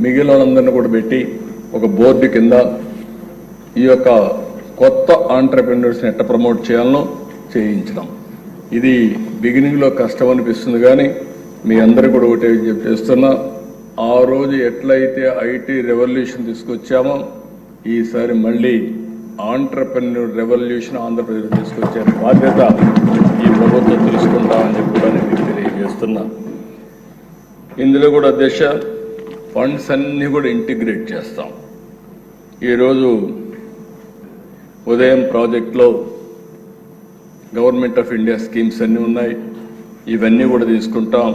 మిగిలినందరిని కూడా పెట్టి ఒక బోర్డు కింద ఈ యొక్క కొత్త ఆంటర్‌ప్రెన్యూర్స్ని ఎట్లా ప్రమోట్ చేయాలనో చేయించడం. ఇది బిగినింగ్లో కష్టం అనిపిస్తుంది, కానీ మీ అందరికీ కూడా ఒకటే విజ్ఞప్తి చేస్తున్నా, ఆ రోజు ఎట్లయితే ఐటీ రెవల్యూషన్ తీసుకొచ్చామో ఈసారి మళ్ళీ ఆంటర్‌ప్రెన్యూర్ రెవల్యూషన్ ఆంధ్రప్రదేశ్ తీసుకొచ్చే బాధ్యత ఈ ప్రభుత్వం తీసుకుంటామని చెప్పి కూడా నేను తెలియజేస్తున్నా. ఇందులో కూడా అధ్యక్ష ఫండ్స్ అన్నీ కూడా ఇంటిగ్రేట్ చేస్తాం. ఈరోజు ఉదయం ప్రాజెక్ట్లో గవర్నమెంట్ ఆఫ్ ఇండియా స్కీమ్స్ అన్నీ ఉన్నాయి, ఇవన్నీ కూడా తీసుకుంటాం.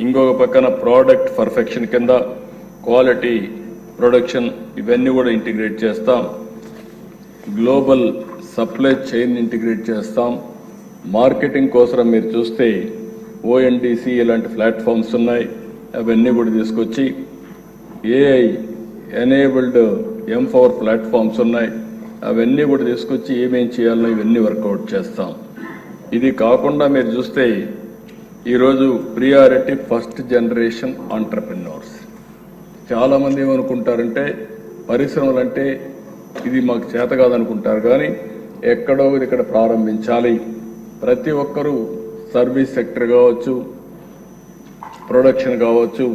ఇంకొక పక్కన ప్రోడక్ట్ పర్ఫెక్షన్ కింద క్వాలిటీ ప్రొడక్షన్ ఇవన్నీ కూడా ఇంటిగ్రేట్ చేస్తాం. గ్లోబల్ సప్లై చైన్ ఇంటిగ్రేట్ చేస్తాం. మార్కెటింగ్ కోసం మీరు చూస్తే ఓఎన్డీసీ ఇలాంటి ప్లాట్ఫామ్స్ ఉన్నాయి, అవన్నీ కూడా తీసుకొచ్చి ఏఐ ఎనేబుల్డ్ ఎంపవర్ ప్లాట్ఫామ్స్ ఉన్నాయి, అవన్నీ కూడా తీసుకొచ్చి ఏమేం చేయాలో ఇవన్నీ వర్కౌట్ చేస్తాం. ఇది కాకుండా మీరు చూస్తే ఈరోజు ప్రియారిటీ ఫస్ట్ జనరేషన్ ఆంటర్‌ప్రెన్యూర్స్. చాలామంది ఏమనుకుంటారంటే పరిశ్రమలు అంటే ఇది మాకు చేత కాదనుకుంటారు, కానీ ఎక్కడో ఇక్కడ ప్రారంభించాలి. ప్రతి ఒక్కరూ సర్వీస్ సెక్టర్ కావచ్చు, ప్రొడక్షన్ కావచ్చు,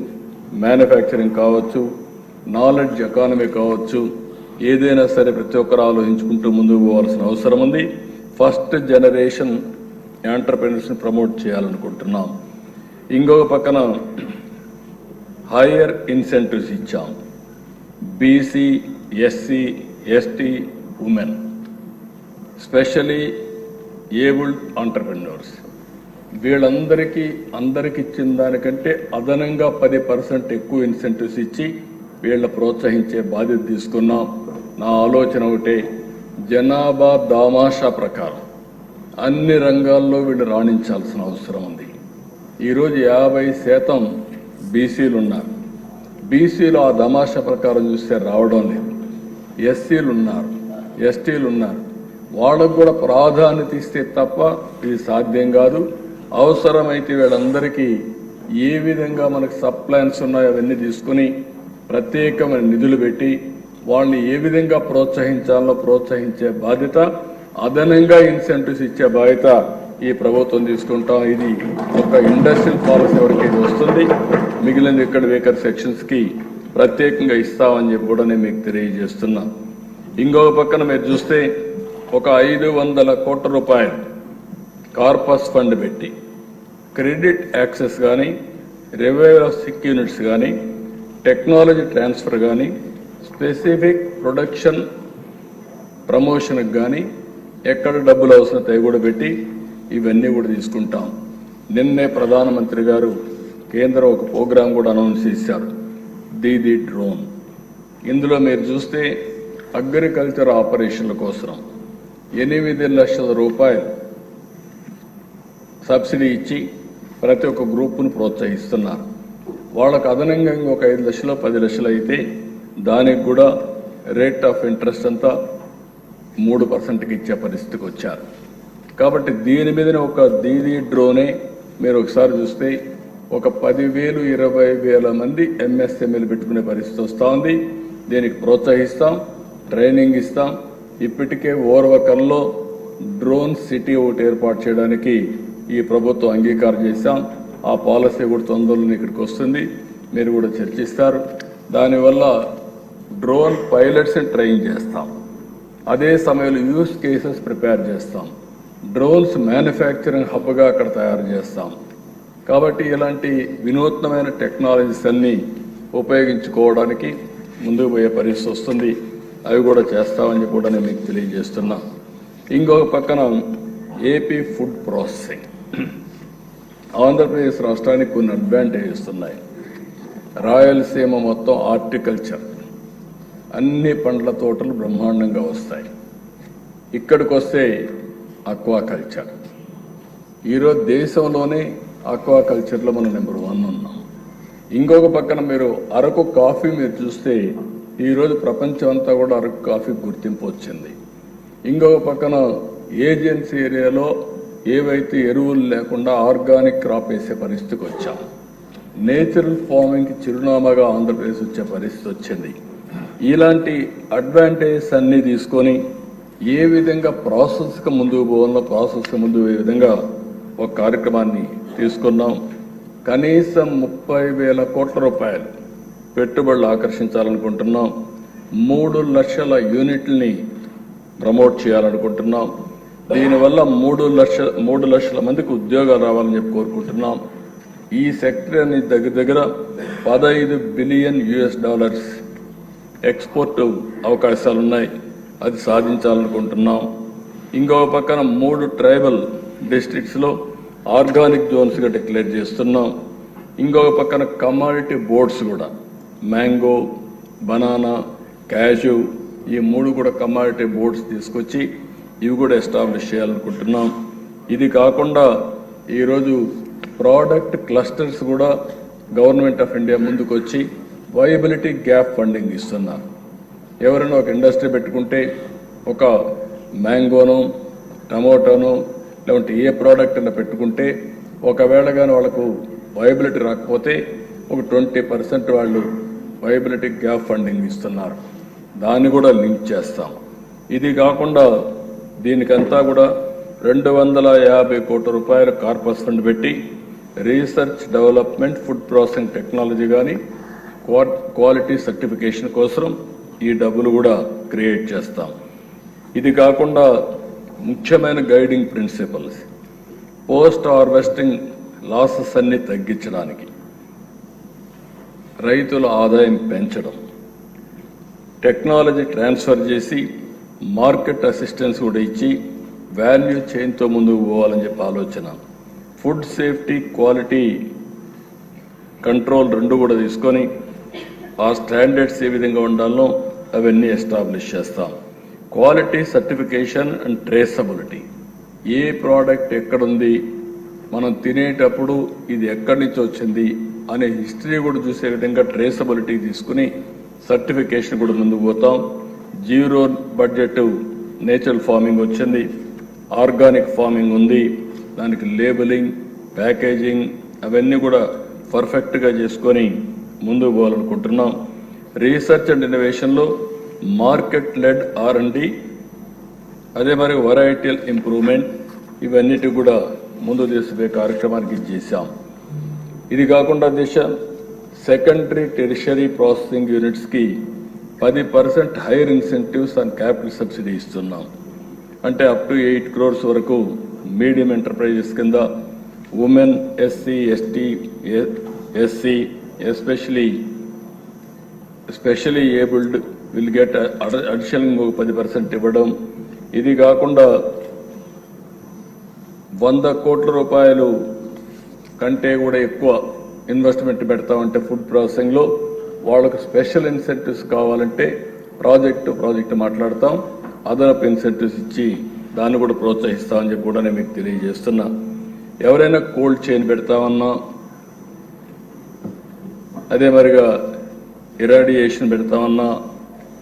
మ్యానుఫ్యాక్చరింగ్ కావచ్చు, నాలెడ్జ్ ఎకానమీ కావచ్చు, ఏదైనా సరే ప్రతి ఒక్కరు ఆలోచించుకుంటూ ముందుకు పోవాల్సిన అవసరం ఉంది. ఫస్ట్ జనరేషన్ ఆంటర్‌ప్రెన్యూర్స్ని ప్రమోట్ చేయాలనుకుంటున్నాం. ఇంకొక పక్కన హైయర్ ఇన్సెంటివ్స్ ఇచ్చాం. BC, SC, ST, women, especially abled entrepreneurs, వీళ్ళందరికీ ఇచ్చిన దానికంటే అదనంగా 10% ఎక్కువ ఇన్సెంటివ్స్ ఇచ్చి వీళ్ళ ప్రోత్సహించే బాధ్యత తీసుకున్నాం. నా ఆలోచన ఒకటే, జనాభా దామాషా ప్రకారం అన్ని రంగాల్లో వీళ్ళు రాణించాల్సిన అవసరం ఉంది. ఈరోజు 50% బీసీలు ఉన్నారు. బీసీలు ఆ దామాషా ప్రకారం చూస్తే రావడం లేదు. ఎస్సీలు ఉన్నారు, ఎస్టీలు ఉన్నారు. వాళ్ళకు కూడా ప్రాధాన్యత ఇస్తే తప్ప ఇది సాధ్యం కాదు. అవసరమైతే వీళ్ళందరికీ ఏ విధంగా మనకు సప్లాన్స్ ఉన్నాయో అవన్నీ తీసుకుని ప్రత్యేకమైన నిధులు పెట్టి వాళ్ళని ఏ విధంగా ప్రోత్సహించాలో ప్రోత్సహించే బాధ్యత, అదనంగా ఇన్సెంటివ్స్ ఇచ్చే బాధ్యత ఈ ప్రభుత్వం తీసుకుంటాం. ఇది ఒక ఇండస్ట్రియల్ పాలసీ వరకు ఇది వస్తుంది. మిగిలిన ఇక్కడ వేకర్ సెక్షన్స్కి ప్రత్యేకంగా ఇస్తామని చెప్పి కూడా నేను మీకు తెలియజేస్తున్నా. ఇంకొక పక్కన మీరు చూస్తే ఒక 500 కోట్ల రూపాయలు కార్పస్ ఫండ్ పెట్టి క్రెడిట్ యాక్సెస్ కానీ, రివైవల్ ఆఫ్ సిక్ యూనిట్స్ కానీ, టెక్నాలజీ ట్రాన్స్ఫర్ కానీ, స్పెసిఫిక్ ప్రొడక్షన్ ప్రమోషన్కి కానీ ఎక్కడ డబ్బులు అవసరం కూడా పెట్టి ఇవన్నీ కూడా తీసుకుంటాం. నిన్నే ప్రధానమంత్రి గారు కేంద్రం ఒక ప్రోగ్రాం కూడా అనౌన్స్ చేశారు, దీదీ డ్రోన్. ఇందులో మీరు చూస్తే అగ్రికల్చర్ ఆపరేషన్ల కోసం 8 లక్షల రూపాయలు సబ్సిడీ ఇచ్చి ప్రతి ఒక్క గ్రూపును ప్రోత్సహిస్తున్నారు. వాళ్ళకు అదనంగా ఒక 5 లక్షలు 10 లక్షలు అయితే దానికి కూడా రేట్ ఆఫ్ ఇంట్రెస్ట్ అంతా 3%కి ఇచ్చే పరిస్థితికి వచ్చారు. కాబట్టి దీని మీదనే ఒక దీదీ డ్రోనే మీరు ఒకసారి చూస్తే ఒక 10,000 20,000 మంది ఎంఎస్ఎంఈలు పెట్టుకునే పరిస్థితి వస్తూ ఉంది. దీనికి ప్రోత్సహిస్తాం, ట్రైనింగ్ ఇస్తాం. ఇప్పటికే ఓర్వకల్లో డ్రోన్ సిటీ ఒకటి ఏర్పాటు చేయడానికి ఈ ప్రభుత్వం అంగీకారం చేశాం. ఆ పాలసీ కూడా తొందరలో ఇక్కడికి వస్తుంది, మీరు కూడా చర్చిస్తారు. దానివల్ల డ్రోన్ పైలట్స్ని ట్రైన్ చేస్తాం, అదే సమయంలో యూస్ కేసెస్ ప్రిపేర్ చేస్తాం, డ్రోన్స్ మ్యానుఫ్యాక్చరింగ్ హబ్గా అక్కడ తయారు చేస్తాం. కాబట్టి ఇలాంటి వినూత్నమైన టెక్నాలజీస్ అన్నీ ఉపయోగించుకోవడానికి ముందుకు పోయే పరిస్థితి వస్తుంది. అవి కూడా చేస్తామని కూడా నేను మీకు తెలియజేస్తున్నా. ఇంకొక పక్కన ఏపీ ఫుడ్ ప్రాసెసింగ్, ఆంధ్రప్రదేశ్ రాష్ట్రానికి కొన్ని అడ్వాంటేజెస్ ఉన్నాయి. రాయలసీమ మొత్తం హార్టికల్చర్, అన్ని పండ్ల తోటలు బ్రహ్మాండంగా వస్తాయి. ఇక్కడికి వస్తే అక్వాకల్చర్, ఈరోజు దేశంలోనే అక్వాకల్చర్లో మనం నెంబర్ 1 ఉన్నాం. ఇంకొక పక్కన మీరు అరకు కాఫీ మీరు చూస్తే ఈరోజు ప్రపంచం అంతా కూడా అరకు కాఫీకి గుర్తింపు వచ్చింది. ఇంకొక పక్కన ఏజెన్సీ ఏరియాలో ఏవైతే ఎరువులు లేకుండా ఆర్గానిక్ క్రాప్ వేసే పరిస్థితికి వచ్చాం. నేచురల్ ఫార్మింగ్కి చిరునామాగా ఆంధ్రప్రదేశ్ వచ్చే పరిస్థితి వచ్చింది. ఇలాంటి అడ్వాంటేజెస్ అన్నీ తీసుకొని ఏ విధంగా ప్రాసెస్కి ముందుకు పోవాలో ప్రాసెస్కి ముందు ఏ విధంగా ఒక కార్యక్రమాన్ని తీసుకున్నాం. కనీసం 30,000 కోట్ల రూపాయలు పెట్టుబడులు ఆకర్షించాలనుకుంటున్నాం. 3 లక్షల యూనిట్లని ప్రమోట్ చేయాలనుకుంటున్నాం. దీనివల్ల 3 లక్షల మందికి ఉద్యోగాలు రావాలని చెప్పి కోరుకుంటున్నాం. ఈ సెక్టర్ అని దగ్గర $15 బిలియన్ ఎక్స్పోర్ట్ అవకాశాలు ఉన్నాయి. అది సాధించాలనుకుంటున్నాం. ఇంకో పక్కన 3 ట్రైబల్ డిస్ట్రిక్ట్స్లో ఆర్గానిక్ జోన్స్గా డిక్లేర్ చేస్తున్నాం. ఇంకొక పక్కన కమాడిటీ బోర్డ్స్ కూడా మ్యాంగో, బనానా, క్యాషు ఈ 3 కూడా కమాడిటీ బోర్డ్స్ తీసుకొచ్చి ఇవి కూడా ఎస్టాబ్లిష్ చేయాలనుకుంటున్నాం. ఇది కాకుండా ఈరోజు ప్రోడక్ట్ క్లస్టర్స్ కూడా గవర్నమెంట్ ఆఫ్ ఇండియా ముందుకు వచ్చి వైబిలిటీ గ్యాప్ ఫండింగ్ ఇస్తున్నారు. ఎవరైనా ఒక ఇండస్ట్రీ పెట్టుకుంటే ఒక మ్యాంగోనో, టమోటానో లేకుంటే ఏ ప్రోడక్ట్ అయినా పెట్టుకుంటే ఒకవేళ కానీ వాళ్ళకు వైబిలిటీ రాకపోతే ఒక 20% వాళ్ళు వైబిలిటీ గ్యాప్ ఫండింగ్ ఇస్తున్నారు. దాన్ని కూడా లింక్ చేస్తాం. ఇది కాకుండా దీనికంతా కూడా 250 కోట్ల రూపాయల కార్పస్ ఫండ్ పెట్టి research development, food processing technology కానీ క్వాలిటీ సర్టిఫికేషన్ కోసం ఈ డబ్బులు కూడా క్రియేట్ చేస్తాం. ఇది కాకుండా ముఖ్యమైన guiding principles post harvesting losses అన్ని తగ్గించడానికి, రైతుల ఆదాయం పెంచడం, టెక్నాలజీ ట్రాన్స్ఫర్ చేసి మార్కెట్ అసిస్టెన్స్ కూడా ఇచ్చి వాల్యూ చైన్తో ముందుకు పోవాలని చెప్పి ఆలోచన. ఫుడ్ సేఫ్టీ, క్వాలిటీ కంట్రోల్ 2 కూడా తీసుకొని ఆ స్టాండర్డ్స్ ఏ విధంగా ఉండాలో అవన్నీ ఎస్టాబ్లిష్ చేస్తాం. Quality certification and traceability, A product ఎక్కడుంది, మనం తినేటప్పుడు ఇది ఎక్కడి నుంచి వచ్చింది అనే హిస్టరీ కూడా చూసే విధంగా ట్రేసబిలిటీ తీసుకుని సర్టిఫికేషన్ కూడా ముందుకు పోతాం. 0 బడ్జెట్ నేచురల్ ఫార్మింగ్ వచ్చింది, ఆర్గానిక్ ఫార్మింగ్ ఉంది. దానికి లేబులింగ్, ప్యాకేజింగ్ అవన్నీ కూడా పర్ఫెక్ట్గా చేసుకొని ముందుకు పోవాలనుకుంటున్నాం. రీసెర్చ్ అండ్ ఇన్నోవేషన్లో మార్కెట్ లెడ్ R&D, అదే మరి వెరైటీల్ ఇంప్రూవ్మెంట్ ఇవన్నిటి కూడా ముందు తీసుకుపోయే కార్యక్రమానికి చేశాం. ఇది కాకుండా సెకండరీ, టెరిషరీ ప్రాసెసింగ్ యూనిట్స్కి 10% higher incentives and capital subsidy ఇస్తున్నాం. అంటే అప్ టు 8 crores వరకు మీడియం ఎంటర్ప్రైజెస్ కింద women, SC, ST, SC especially abled will get additional 10% ఇవ్వడం. ఇది కాకుండా 100 కోట్ల రూపాయలు కంటే కూడా ఎక్కువ ఇన్వెస్ట్మెంట్ పెడతామంటే ఫుడ్ ప్రాసెసింగ్లో వాళ్ళకు స్పెషల్ ఇన్సెంటివ్స్ కావాలంటే ప్రాజెక్టు మాట్లాడతాం. అదనపు ఇన్సెంటివ్స్ ఇచ్చి దాన్ని కూడా ప్రోత్సహిస్తామని చెప్పి కూడా నేను మీకు తెలియజేస్తున్నా. ఎవరైనా కోల్డ్ చైన్ పెడతామన్నా, అదే మరిగా ఇరాడియేషన్ పెడతామన్నా,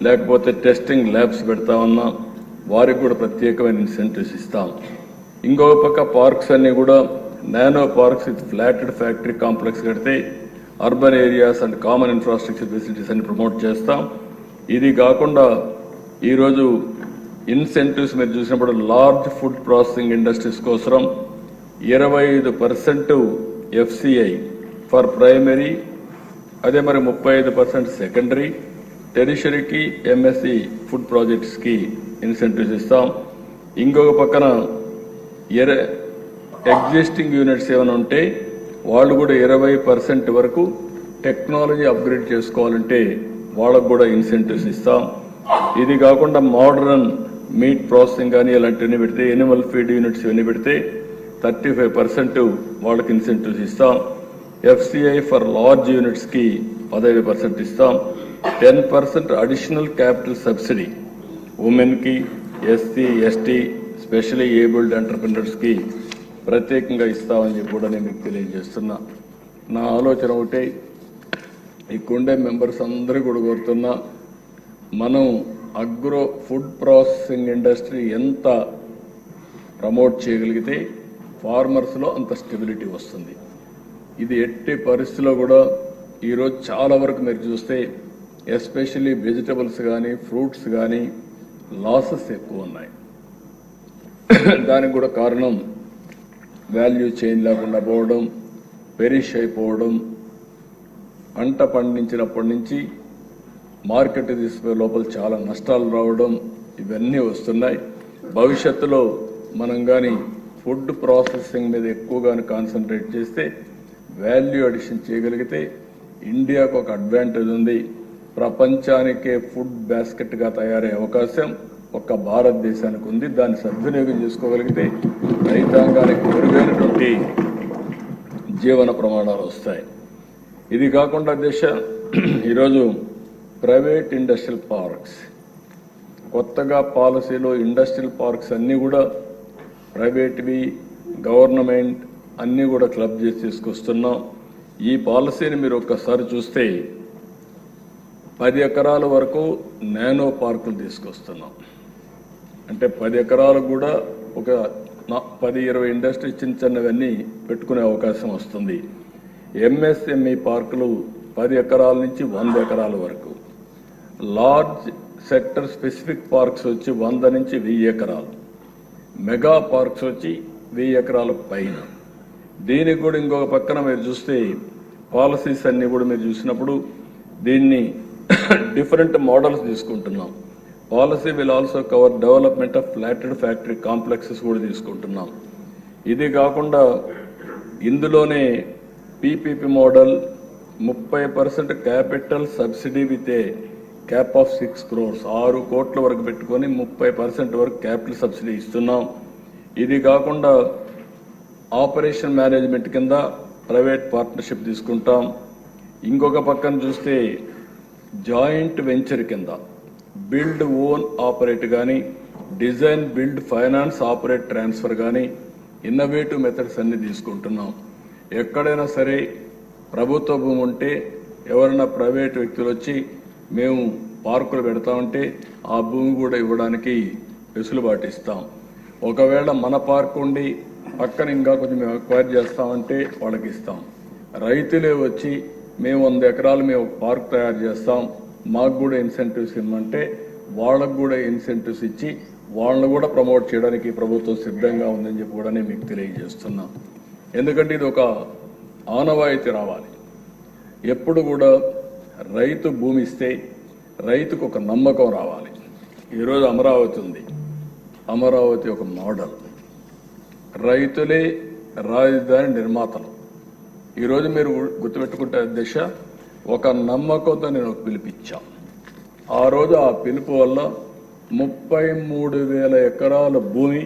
లేకపోతే టెస్టింగ్ ల్యాబ్స్ పెడతామన్నా వారికి కూడా ప్రత్యేకమైన ఇన్సెంటివ్స్ ఇస్తాం. ఇంకొక పక్క పార్క్స్ అన్నీ కూడా nano parks with flatted factory complex కడితే urban areas and common infrastructure facilities అని ప్రమోట్ చేస్తాం. ఇది కాకుండా ఈరోజు ఇన్సెంటివ్స్ మీరు చూసినప్పుడు లార్జ్ ఫుడ్ ప్రాసెసింగ్ ఇండస్ట్రీస్ కోసం 25% FCI ఫర్ ప్రైమరీ, అదే మరి 35% సెకండరీ, టెరిషరీకి, MSE ఫుడ్ ప్రాజెక్ట్స్కి ఇన్సెంటివ్స్ ఇస్తాం. ఇంకొక పక్కన ఎగ్జిస్టింగ్ యూనిట్స్ ఏమైనా ఉంటే వాళ్ళు కూడా 20% వరకు టెక్నాలజీ అప్గ్రేడ్ చేసుకోవాలంటే వాళ్ళకు కూడా ఇన్సెంటివ్స్ ఇస్తాం. ఇది కాకుండా మోడర్న్ మీట్ ప్రాసెసింగ్ కానీ ఇలాంటివన్నీ పెడితే, ఎనిమల్ ఫీడ్ యూనిట్స్ ఇవన్నీ పెడితే 35% వాళ్ళకి ఇన్సెంటివ్స్ ఇస్తాం. FCI ఫర్ లార్జ్ యూనిట్స్కి 15% ఇస్తాం. 10% అడిషనల్ క్యాపిటల్ సబ్సిడీ ఉమెన్కి, SC, ST స్పెషలీ ఏబుల్డ్ ఎంటర్ప్రినర్స్కి ప్రత్యేకంగా ఇస్తామని చెప్పి కూడా నేను మీకు తెలియజేస్తున్నా. నా ఆలోచన ఒకటే, ఇక్కడుండే మెంబర్స్ అందరూ కూడా కోరుతున్నా, మనం అగ్రో ఫుడ్ ప్రాసెసింగ్ ఇండస్ట్రీ ఎంత ప్రమోట్ చేయగలిగితే ఫార్మర్స్లో అంత స్టెబిలిటీ వస్తుంది. ఇది ఎట్టి పరిస్థితుల్లో కూడా ఈరోజు చాలా వరకు మీరు చూస్తే ఎస్పెషల్లీ వెజిటబుల్స్ కానీ ఫ్రూట్స్ కానీ లాసెస్ ఎక్కువ ఉన్నాయి. దానికి కూడా కారణం వాల్యూ చైన్ లేకుండా పోవడం, పెరిష్ అయిపోవడం, పంట పండించినప్పటి నుంచి మార్కెట్ తీసుకునే లోపల చాలా నష్టాలు రావడం, ఇవన్నీ వస్తున్నాయి. భవిష్యత్తులో మనం కానీ ఫుడ్ ప్రాసెసింగ్ మీద ఎక్కువగానే కాన్సన్ట్రేట్ చేస్తే, వాల్యూ అడిషన్ చేయగలిగితే ఇండియాకు ఒక అడ్వాంటేజ్ ఉంది. ప్రపంచానికే ఫుడ్ బాస్కెట్గా తయారయ్యే అవకాశం ఒక్క భారతదేశానికి ఉంది. దాన్ని సద్వినియోగం చేసుకోగలిగితే రైతాంగానికి మెరుగైనటువంటి జీవన ప్రమాణాలు వస్తాయి. ఇది కాకుండా ఈరోజు ప్రైవేట్ ఇండస్ట్రియల్ పార్క్స్, కొత్తగా పాలసీలో ఇండస్ట్రియల్ పార్క్స్ అన్నీ కూడా ప్రైవేట్వి, గవర్నమెంట్ అన్నీ కూడా క్లబ్ చేసి తీసుకొస్తున్నాం. ఈ పాలసీని మీరు ఒక్కసారి చూస్తే 10 ఎకరాల వరకు నానో పార్కులు తీసుకొస్తున్నాం. అంటే 10 ఎకరాలు కూడా ఒక 10-20 ఇండస్ట్రీ చిన్నవన్నీ పెట్టుకునే అవకాశం వస్తుంది. ఎంఎస్ఎంఈ పార్కులు 10 ఎకరాల నుంచి 100 ఎకరాల వరకు, లార్జ్ సెక్టర్ స్పెసిఫిక్ పార్క్స్ వచ్చి 100 నుంచి 1000 ఎకరాలు, మెగా పార్క్స్ వచ్చి 1000 ఎకరాల పైన. దీనికి కూడా ఇంకొక పక్కన మీరు చూస్తే పాలసీస్ అన్ని కూడా మీరు చూసినప్పుడు దీన్ని డిఫరెంట్ మోడల్స్ తీసుకుంటున్నాం. Policy will also cover development of flatted factory complexes కూడా తీసుకుంటున్నాం. ఇది కాకుండా ఇందులోనే PPP model 30% capital subsidy with a cap of 6 crores, 6 కోట్ల వరకు పెట్టుకొని 30% వరకు క్యాపిటల్ సబ్సిడీ ఇస్తున్నాం. ఇది కాకుండా ఆపరేషన్ మేనేజ్మెంట్ కింద ప్రైవేట్ పార్ట్నర్షిప్ తీసుకుంటాం. ఇంకొక పక్కన చూస్తే జాయింట్ వెంచర్ కింద బిల్డ్ ఓన్ ఆపరేట్ కానీ, design build finance operate transfer కానీ ఇన్నోవేటివ్ మెథడ్స్ అన్ని తీసుకుంటున్నాం. ఎక్కడైనా సరే ప్రభుత్వ భూమి ఉంటే ఎవరైనా ప్రైవేట్ వ్యక్తులు వచ్చి మేము పార్కులు పెడతామంటే ఆ భూమి కూడా ఇవ్వడానికి వెసులుబాటు ఇస్తాం. ఒకవేళ మన పార్క్ ఉండి పక్కన ఇంకా కొంచెం మేము ఎక్వైర్ చేస్తామంటే వాళ్ళకి ఇస్తాం. రైతులే వచ్చి మేము 100 ఎకరాలు మేము పార్క్ తయారు చేస్తాం, మాకు కూడా ఇన్సెంటివ్స్ ఇవ్వమంటే వాళ్ళకు కూడా ఇన్సెంటివ్స్ ఇచ్చి వాళ్ళని కూడా ప్రమోట్ చేయడానికి ప్రభుత్వం సిద్ధంగా ఉందని చెప్పి కూడా మీకు తెలియజేస్తున్నాం. ఎందుకంటే ఇది ఒక ఆనవాయితీ రావాలి. ఎప్పుడు కూడా రైతు భూమి ఇస్తే రైతుకు ఒక నమ్మకం రావాలి. ఈరోజు అమరావతి ఉంది, అమరావతి ఒక మోడల్. రైతులే రాజధాని నిర్మాతలు. ఈరోజు మీరు గుర్తుపెట్టుకుంటే అధ్యక్ష, ఒక నమ్మకంతో నేను పిలిపించాం. ఆ రోజు ఆ పిలుపు వల్ల 33,000 ఎకరాల భూమి,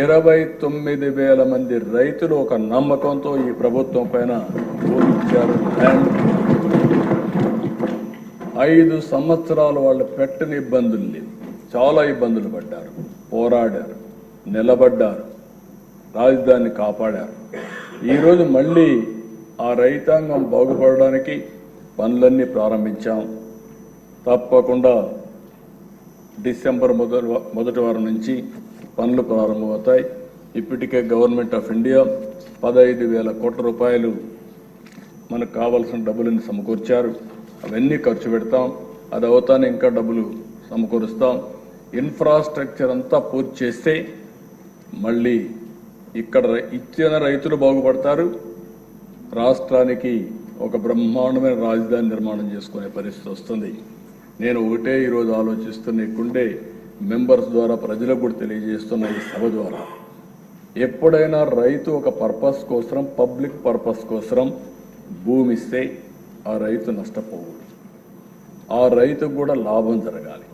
29,000 మంది రైతులు ఒక నమ్మకంతో ఈ ప్రభుత్వం పైన భూమి ఇచ్చారు. 5 సంవత్సరాలు వాళ్ళు పెట్టని ఇబ్బందులు లేవు, చాలా ఇబ్బందులు పడ్డారు, పోరాడారు, నిలబడ్డారు, రాజధానిని కాపాడారు. ఈరోజు మళ్ళీ ఆ రైతాంగం బాగుపడడానికి పనులన్నీ ప్రారంభించాం. తప్పకుండా డిసెంబర్ మొదటి వారం నుంచి పనులు ప్రారంభమవుతాయి. ఇప్పటికే గవర్నమెంట్ ఆఫ్ ఇండియా 15,000 కోట్ల రూపాయలు మనకు కావాల్సిన డబ్బులను సమకూర్చారు. అవన్నీ ఖర్చు పెడతాం. అది అవుతానే ఇంకా డబ్బులు సమకూరుస్తాం. ఇన్ఫ్రాస్ట్రక్చర్ అంతా పూర్తి చేస్తే మళ్ళీ ఇక్కడ ఇచ్చిన రైతులు బాగుపడతారు, రాష్ట్రానికి ఒక బ్రహ్మాండమైన రాజధాని నిర్మాణం చేసుకునే పరిస్థితి వస్తుంది. నేను ఒకటే ఈరోజు ఆలోచిస్తున్న ఇక్కడే మెంబర్స్ ద్వారా ప్రజలకు కూడా తెలియజేస్తున్న ఈ సభ ద్వారా, ఎప్పుడైనా రైతు ఒక పర్పస్ కోసం, పబ్లిక్ పర్పస్ కోసం భూమి ఇస్తే ఆ రైతు నష్టపోకూడదు, ఆ రైతుకు కూడా లాభం జరగాలి.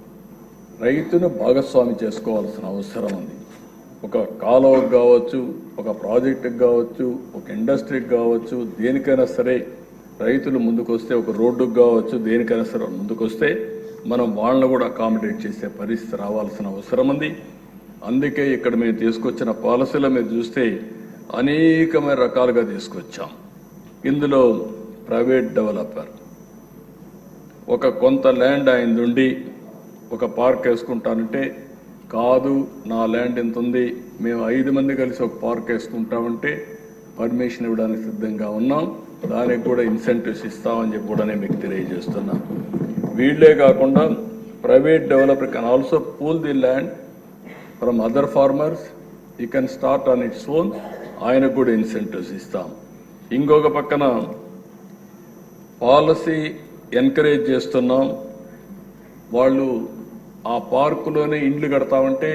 రైతును భాగస్వామి చేసుకోవాల్సిన అవసరం ఉంది. ఒక కాలువకు కావచ్చు, ఒక ప్రాజెక్టుకు కావచ్చు, ఒక ఇండస్ట్రీకి కావచ్చు, దేనికైనా సరే రైతులు ముందుకొస్తే, ఒక రోడ్డుకు కావచ్చు, దేనికైనా సరే ముందుకొస్తే మనం వాళ్ళని కూడా అకామిడేట్ చేసే పరిస్థితి రావాల్సిన అవసరం ఉంది. అందుకే ఇక్కడ మేము తీసుకొచ్చిన పాలసీలో మీరు చూస్తే అనేకమైన రకాలుగా తీసుకొచ్చాం. ఇందులో ప్రైవేట్ డెవలపర్ ఒక కొంత ల్యాండ్ ఆయన ఉండి ఒక పార్క్ వేసుకుంటానంటే, కాదు నా ల్యాండ్ ఎంత ఉంది, మేము 5 మంది కలిసి ఒక పార్క్ వేసుకుంటామంటే పర్మిషన్ ఇవ్వడానికి సిద్ధంగా ఉన్నాం. దానికి కూడా ఇన్సెంటివ్స్ ఇస్తామని చెప్పి కూడా నేను మీకు తెలియజేస్తున్నాం. వీళ్ళే కాకుండా private developer can also pool the land from other farmers. You can start on its own. ఆయనకు కూడా ఇన్సెంటివ్స్ ఇస్తాం. ఇంకొక పక్కన పాలసీ ఎంకరేజ్ చేస్తున్నాం. వాళ్ళు ఆ పార్కులోనే ఇండ్లు కడతామంటే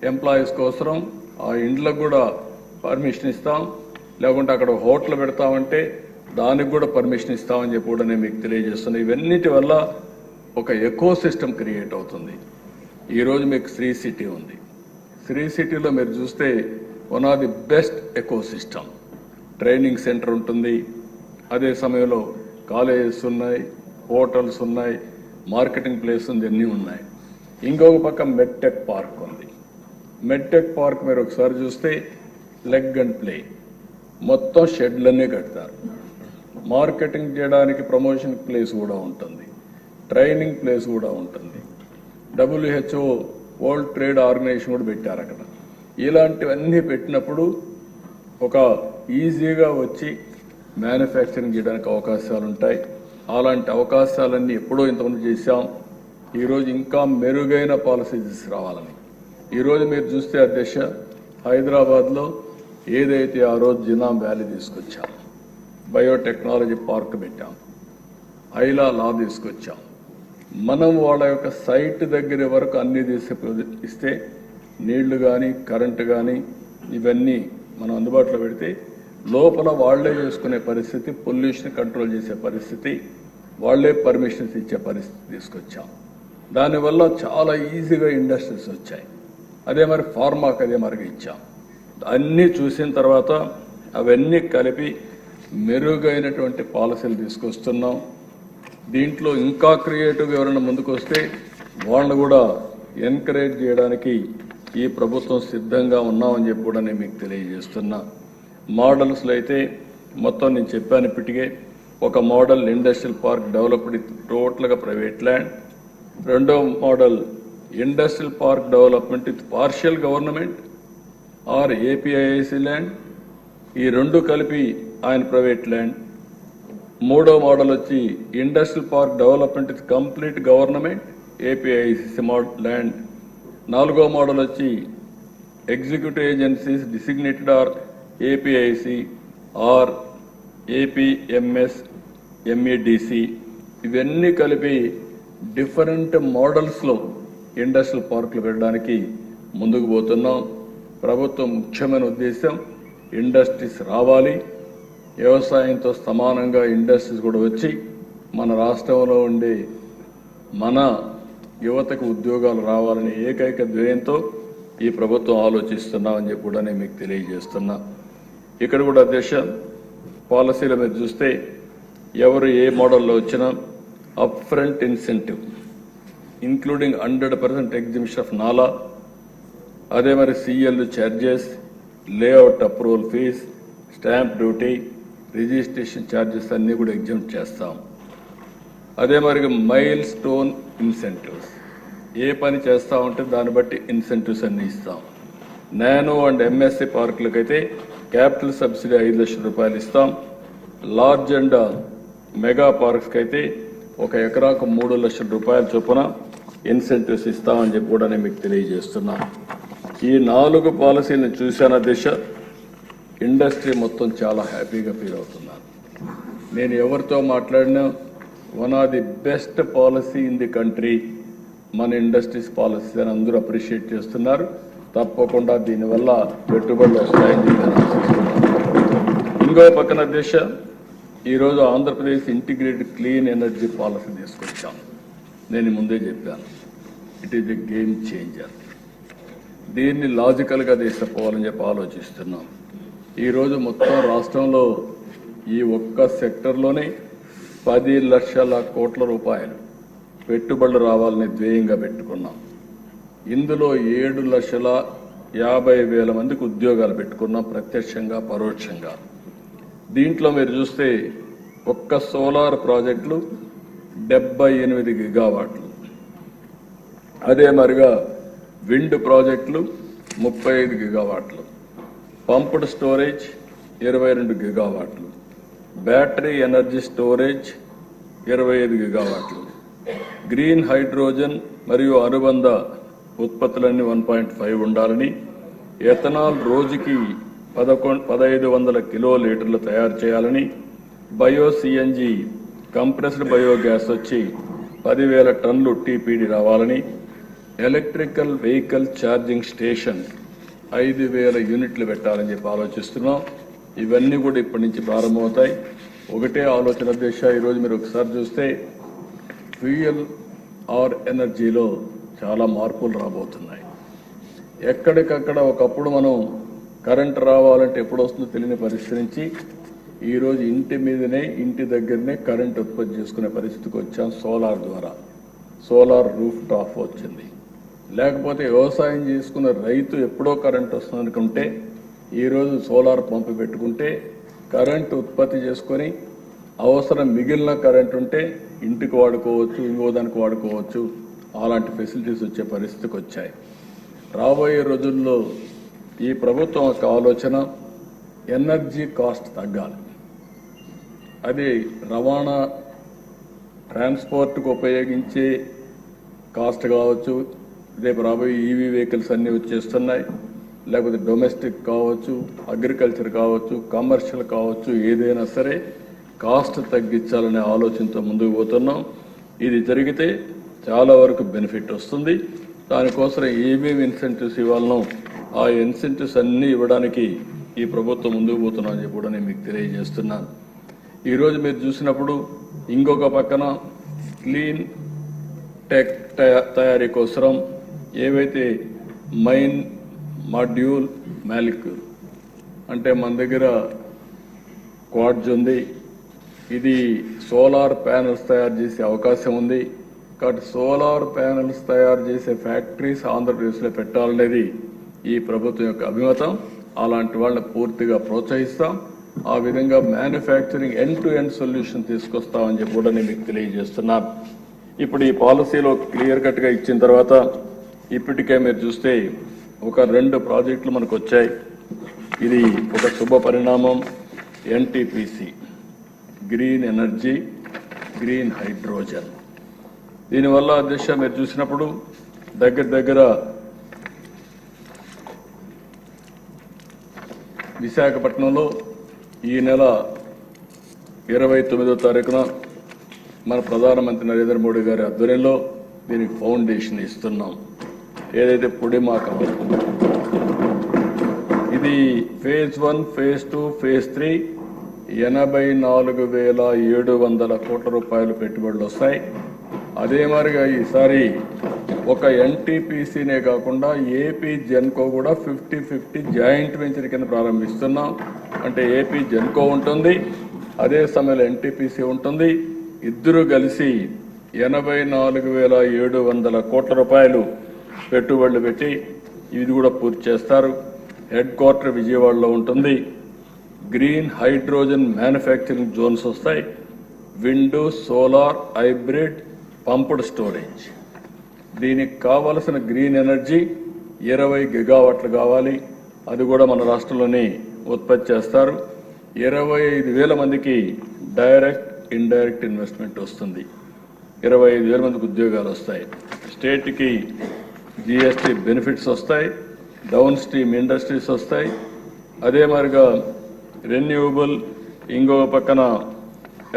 ఎంప్లాయీస్ కోసం ఆ ఇండ్లకు కూడా పర్మిషన్ ఇస్తాం. లేకుంటే అక్కడ హోటల్ పెడతామంటే దానికి కూడా పర్మిషన్ ఇస్తామని చెప్పి కూడా నేను మీకు తెలియజేస్తున్నాను. ఇవన్నిటి వల్ల ఒక ఎకో సిస్టమ్ క్రియేట్ అవుతుంది. ఈరోజు మీకు శ్రీ సిటీ ఉంది. శ్రీ సిటీలో మీరు చూస్తే one of the best eco system. Training centre ఉంటుంది, అదే సమయంలో కాలేజెస్ ఉన్నాయి, హోటల్స్ ఉన్నాయి, మార్కెటింగ్ ప్లేస్ ఉంది, అన్నీ ఉన్నాయి. ఇంకొక పక్క మెడ్టెక్ పార్క్ ఉంది. మెడ్టెక్ పార్క్ మీరు ఒకసారి చూస్తే లెగ్ అండ్ ప్లే మొత్తం షెడ్లన్నీ కడతారు. మార్కెటింగ్ చేయడానికి ప్రమోషన్ ప్లేస్ కూడా ఉంటుంది, ట్రైనింగ్ ప్లేస్ కూడా ఉంటుంది. WHO వరల్డ్ ట్రేడ్ ఆర్గనైజేషన్ కూడా పెట్టారు అక్కడ. ఇలాంటివన్నీ పెట్టినప్పుడు ఒక ఈజీగా వచ్చి మ్యానుఫ్యాక్చరింగ్ చేయడానికి అవకాశాలు ఉంటాయి. అలాంటి అవకాశాలన్నీ ఎప్పుడో ఇంతకుముందు చేశాం. ఈరోజు ఇంకా మెరుగైన పాలసీ తీసుకురావాలని ఈరోజు మీరు చూస్తే అధ్యక్ష, హైదరాబాద్లో ఏదైతే ఆ రోజు జినాం వ్యాలీ తీసుకొచ్చాం, బయోటెక్నాలజీ పార్క్ పెట్టాం, ఐలా లా తీసుకొచ్చాం. మనం వాళ్ళ యొక్క సైట్ దగ్గర వరకు అన్ని ఇస్తే నీళ్లు కానీ కరెంటు కానీ ఇవన్నీ మనం అందుబాటులో పెడితే లోపల వాళ్లే చేసుకునే పరిస్థితి, పొల్యూషన్ కంట్రోల్ చేసే పరిస్థితి, వాళ్లే పర్మిషన్స్ ఇచ్చే పరిస్థితి తీసుకొచ్చాం. దానివల్ల చాలా ఈజీగా ఇండస్ట్రీస్ వచ్చాయి. అదే మరి ఫార్మాకి అదే మరిగా ఇచ్చాం. అన్నీ చూసిన తర్వాత అవన్నీ కలిపి మెరుగైనటువంటి పాలసీలు తీసుకొస్తున్నాం. దీంట్లో ఇంకా క్రియేటివ్గా ఎవరైనా ముందుకు వస్తే వాళ్ళని కూడా ఎంకరేజ్ చేయడానికి ఈ ప్రభుత్వం సిద్ధంగా ఉన్నామని చెప్పి కూడా నేను మీకు తెలియజేస్తున్నా. మోడల్స్లో అయితే మొత్తం నేను చెప్పాను ఇప్పటికే. ఒక మోడల్ ఇండస్ట్రియల్ పార్క్ డెవలప్డ్ టోటల్గా ప్రైవేట్ ల్యాండ్. రెండో model industrial park development with partial government or APIIC land. ఈ రెండు కలిపి ఆయన ప్రైవేట్ ల్యాండ్. మూడో మోడల్ వచ్చి industrial park development with complete government APIIC land. నాలుగో మోడల్ వచ్చి executive agencies designated or APIIC or APMS MEDC. ఇవన్నీ కలిపి డిఫరెంట్ మోడల్స్లో ఇండస్ట్రియల్ పార్కులు పెట్టడానికి ముందుకు పోతున్నాం. ప్రభుత్వం ముఖ్యమైన ఉద్దేశం ఇండస్ట్రీస్ రావాలి, వ్యవసాయంతో సమానంగా ఇండస్ట్రీస్ కూడా వచ్చి మన రాష్ట్రంలో ఉండే మన యువతకు ఉద్యోగాలు రావాలని ఏకైక ధ్యేయంతో ఈ ప్రభుత్వం ఆలోచిస్తున్నామని చెప్పి కూడా నేను మీకు తెలియజేస్తున్నా. ఇక్కడ కూడా అధ్యక్ష పాలసీలో మీరు చూస్తే ఎవరు ఏ మోడల్లో వచ్చినా up front incentive including 100% exemption of NALA, అదే మరి CL charges, layout approval fees, stamp duty, registration charges అన్నీ కూడా ఎగ్జామ్ట్ చేస్తాం. అదే మరి మైల్ స్టోన్ ఇన్సెంటివ్స్, ఏ పని చేస్తా ఉంటే దాన్ని బట్టి ఇన్సెంటివ్స్ అన్ని ఇస్తాం. నానో అండ్ MSC పార్కులకైతే క్యాపిటల్ సబ్సిడీ 5 లక్షల రూపాయలు ఇస్తాం. లార్జ్ అండ్ మెగా పార్క్స్కి అయితే 1 ఎకరాకు 3 లక్షల రూపాయల చొప్పున ఇన్సెంటివ్స్ ఇస్తామని చెప్పి కూడా నేను మీకు తెలియజేస్తున్నా. ఈ 4 పాలసీలను చూశాన దిశ ఇండస్ట్రీ మొత్తం చాలా హ్యాపీగా ఫీల్ అవుతున్నారు. నేను ఎవరితో మాట్లాడినా one of the best policy in the country మన ఇండస్ట్రీస్ పాలసీ అని అందరూ అప్రిషియేట్ చేస్తున్నారు. తప్పకుండా దీనివల్ల పెట్టుబడులు వస్తాయని చెప్పి ఆశిస్తున్నాను. ఇంకో పక్కన దేశ ఈరోజు Andhra Pradesh integrated clean energy policy తీసుకొచ్చాం. నేను ముందే చెప్పాను, it is a game changer. దీన్ని లాజికల్గా తీసుకుపోవాలని చెప్పి ఆలోచిస్తున్నాం. ఈరోజు మొత్తం రాష్ట్రంలో ఈ ఒక్క సెక్టర్లోనే 10 లక్షల కోట్ల రూపాయలు పెట్టుబడులు రావాలని ధ్యేయంగా పెట్టుకున్నాం. ఇందులో 7,50,000 మందికి ఉద్యోగాలు పెట్టుకున్నాం, ప్రత్యక్షంగా పరోక్షంగా. దీంట్లో మీరు చూస్తే ఒక్క సోలార్ ప్రాజెక్టులు 78 గిగావాట్లు, అదే మరిగా విండ్ ప్రాజెక్టులు 35 గిగావాట్లు, పంప్డ్ స్టోరేజ్ 22 గిగావాట్లు, బ్యాటరీ ఎనర్జీ స్టోరేజ్ 25 గిగావాట్లు, గ్రీన్ హైడ్రోజన్ మరియు అనుబంధ ఉత్పత్తులన్నీ 1.5 ఉండాలని, ఎథనాల్ రోజుకి 1500 కిలోలీటర్లు తయారు చేయాలని, బయో సిఎన్జి కంప్రెస్డ్ బయోగ్యాస్ వచ్చి 10,000 టన్నులు టీపీడీ రావాలని, ఎలక్ట్రికల్ వెహికల్ ఛార్జింగ్ స్టేషన్ 5,000 యూనిట్లు పెట్టాలని చెప్పి ఆలోచిస్తున్నాం. ఇవన్నీ కూడా ఇప్పటి నుంచి ప్రారంభమవుతాయి. ఒకటే ఆలోచన దిశ. ఈరోజు మీరు ఒకసారి చూస్తే ఫ్యూయల్ ఆర్ ఎనర్జీలో చాలా మార్పులు రాబోతున్నాయి. ఎక్కడికక్కడ ఒకప్పుడు మనం కరెంట్ రావాలంటే ఎప్పుడు వస్తుందో తెలియని పరిస్థితి నుంచి ఈరోజు ఇంటి మీదనే ఇంటి దగ్గరనే కరెంట్ ఉత్పత్తి చేసుకునే పరిస్థితికి వచ్చాం. సోలార్ ద్వారా సోలార్ రూఫ్ టాప్ వచ్చింది. లేకపోతే వ్యవసాయం చేసుకున్న రైతు ఎప్పుడో కరెంట్ వస్తుంది అనుకుంటే ఈరోజు సోలార్ పంపు పెట్టుకుంటే కరెంట్ ఉత్పత్తి చేసుకొని అవసరం మిగిలిన కరెంట్ ఉంటే ఇంటికి వాడుకోవచ్చు, ఇంకో దానికి వాడుకోవచ్చు. అలాంటి ఫెసిలిటీస్ వచ్చే పరిస్థితికి వచ్చాయి. రాబోయే రోజుల్లో ఈ ప్రభుత్వం యొక్క ఆలోచన ఎనర్జీ కాస్ట్ తగ్గాలి. అది రవాణా ట్రాన్స్పోర్ట్కు ఉపయోగించే కాస్ట్ కావచ్చు, రేపు రాబోయే ఈవీ వెహికల్స్ అన్నీ వచ్చేస్తున్నాయి, లేకపోతే డొమెస్టిక్ కావచ్చు, అగ్రికల్చర్ కావచ్చు, కమర్షియల్ కావచ్చు, ఏదైనా సరే కాస్ట్ తగ్గించాలనే ఆలోచనతో ముందుకు పోతున్నాం. ఇది జరిగితే చాలా వరకు బెనిఫిట్ వస్తుంది. దానికోసం ఏమేమి ఇన్సెంటివ్స్ ఇవ్వాలనో ఆ ఇన్సెంటివ్స్ అన్నీ ఇవ్వడానికి ఈ ప్రభుత్వం ముందుకు పోతున్నామని చెప్పి కూడా నేను మీకు తెలియజేస్తున్నాను. ఈరోజు మీరు చూసినప్పుడు ఇంకొక పక్కన క్లీన్ టెక్ తయారీ కోసం ఏవైతే మైన్ మాడ్యూల్ మాలిక్యూల్ అంటే మన దగ్గర క్వాడ్జ్ ఉంది. ఇది సోలార్ ప్యానెల్స్ తయారు చేసే అవకాశం ఉంది. కాబట్టి సోలార్ ప్యానెల్స్ తయారు చేసే ఫ్యాక్టరీస్ ఆంధ్రప్రదేశ్లో పెట్టాలనేది ఈ ప్రభుత్వం యొక్క అభిమతం. అలాంటి వాళ్ళని పూర్తిగా ప్రోత్సహిస్తాం. ఆ విధంగా manufacturing end to end solution తీసుకొస్తామని చెప్పి కూడా నేను మీకు తెలియజేస్తున్నాను. ఇప్పుడు ఈ పాలసీలో క్లియర్ కట్గా ఇచ్చిన తర్వాత ఇప్పటికే మీరు చూస్తే ఒక 2 ప్రాజెక్టులు మనకు వచ్చాయి. ఇది ఒక శుభ పరిణామం. NTPC green energy, green hydrogen. దీనివల్ల దిశ మీరు చూసినప్పుడు దగ్గర విశాఖపట్నంలో ఈ నెల 29వ తారీఖున మన ప్రధానమంత్రి నరేంద్ర మోడీ గారి ఆధ్వర్యంలో దీనికి ఫౌండేషన్ ఇస్తున్నాం. ఏదైతే పుడిమాక ఇది ఫేజ్ 1, ఫేజ్ 2, ఫేజ్ 3 84,700 కోట్ల రూపాయలు పెట్టుబడులు వస్తాయి. అదే మాదిరిగా ఈసారి ఒక ఎన్టీపీసీనే కాకుండా ఏపీ జెన్కో కూడా 50-50 జాయింట్ వెంచర్ కింద ప్రారంభిస్తున్నాం. అంటే ఏపీ జెన్కో ఉంటుంది, అదే సమయంలో ఎన్టీపీసీ ఉంటుంది. ఇద్దరు కలిసి 84,700 కోట్ల రూపాయలు పెట్టుబడులు పెట్టి ఇది కూడా పూర్తి చేస్తారు. హెడ్ క్వార్టర్ విజయవాడలో ఉంటుంది. గ్రీన్ హైడ్రోజన్ మ్యానుఫ్యాక్చరింగ్ జోన్స్ వస్తాయి. Wind, solar, hybrid, pumped storage. దీనికి కావలసిన గ్రీన్ ఎనర్జీ 20 గిగావాట్లు కావాలి. అది కూడా మన రాష్ట్రంలోనే ఉత్పత్తి చేస్తారు. 25,000 మందికి డైరెక్ట్ ఇండైరెక్ట్ ఇన్వెస్ట్మెంట్ వస్తుంది. 25,000 మందికి ఉద్యోగాలు వస్తాయి. స్టేట్కి జిఎస్టీ బెనిఫిట్స్ వస్తాయి. డౌన్ స్ట్రీమ్ ఇండస్ట్రీస్ వస్తాయి. అదే మాదిరిగా రెన్యూవబుల్, ఇంకొక పక్కన